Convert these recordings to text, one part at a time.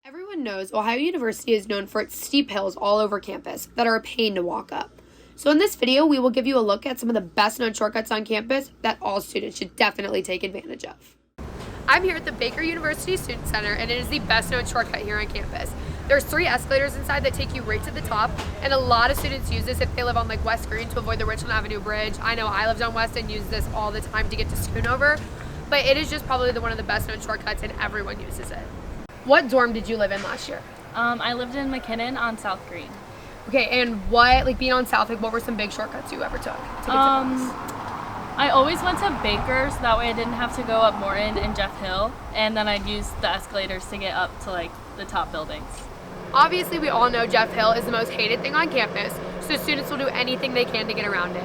Everyone knows Ohio University is known for its steep hills all over campus that are a pain to walk up. So in this video, we will give you a look at some of the best known shortcuts on campus that all students should definitely take advantage of. I'm here at the Baker University Student Center, and it is the best known shortcut here on campus. There's 3 escalators inside that take you right to the top, and a lot of students use this if they live on like West Green to avoid the Richland Avenue Bridge. I know I lived on West and used this all the time to get to Schoonover, but it is just probably one of the best known shortcuts and everyone uses it. What dorm did you live in last year? I lived in McKinnon on South Green. Okay, and being on South, what were some big shortcuts you ever took to get to class? I always went to Baker, so that way I didn't have to go up Morton and Jeff Hill, and then I'd use the escalators to get up to the top buildings. Obviously, we all know Jeff Hill is the most hated thing on campus, so students will do anything they can to get around it.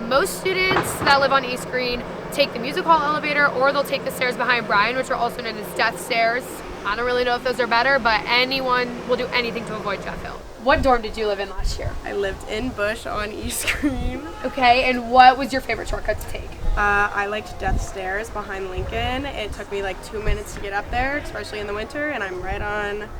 Most students that live on East Green take the music hall elevator, or they'll take the stairs behind Brian, which are also known as death stairs. I don't really know if those are better, but anyone will do anything to avoid Jeff Hill. What dorm did you live in last year? I lived in Bush on East Green. Okay, and what was your favorite shortcut to take? I liked Death Stairs behind Lincoln. It took me like 2 minutes to get up there, especially in the winter, and I'm right on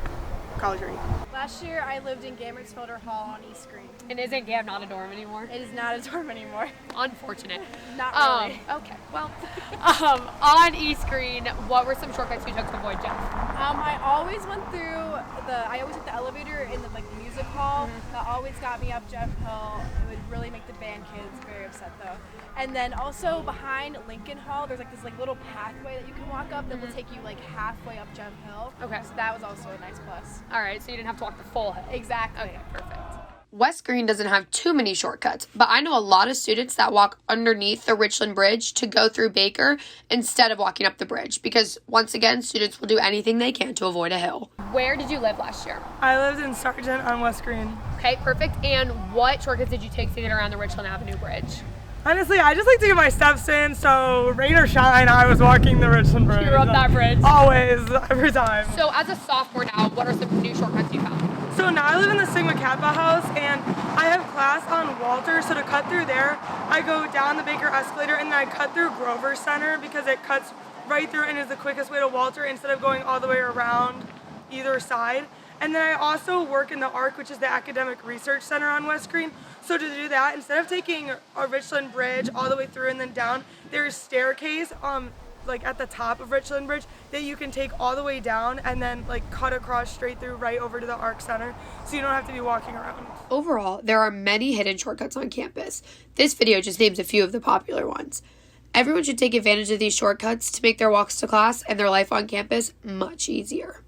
College Green. Last year, I lived in Gamericksfelder Hall on East Green. And isn't GAM not a dorm anymore? It is not a dorm anymore. Unfortunate. Not really. Okay, well, on East Green, what were some shortcuts you took to avoid Jeff? I always went through I always took the elevator in the music hall. That always got me up Jeff Hill. It would really make the band kids very upset though. And then also behind Lincoln Hall, there's this little pathway that you can walk up that will take you halfway up Jeff Hill. Okay. So that was also a nice plus. All right, so you didn't have to walk the full hill. Exactly. Okay, perfect. West Green doesn't have too many shortcuts, but I know a lot of students that walk underneath the Richland Bridge to go through Baker instead of walking up the bridge because, once again, students will do anything they can to avoid a hill. Where did you live last year? I lived in Sargent on West Green. Okay, perfect. And what shortcuts did you take to get around the Richland Avenue Bridge? Honestly, I just like to get my steps in, so rain or shine, I was walking the Richland Bridge. You were up that bridge? Always, every time. So as a sophomore now, what are some new shortcuts you found? So now I live in the Sigma Kappa house, and I have class on Walter, so to cut through there, I go down the Baker escalator, and then I cut through Grover Center because it cuts right through and is the quickest way to Walter instead of going all the way around either side. And then I also work in the ARC, which is the Academic Research Center on West Green. So to do that, instead of taking a Richland Bridge all the way through and then down, there's staircase at the top of Richland Bridge that you can take all the way down and then cut across straight through right over to the ARC Center, so you don't have to be walking around. Overall, there are many hidden shortcuts on campus. This video just names a few of the popular ones. Everyone should take advantage of these shortcuts to make their walks to class and their life on campus much easier.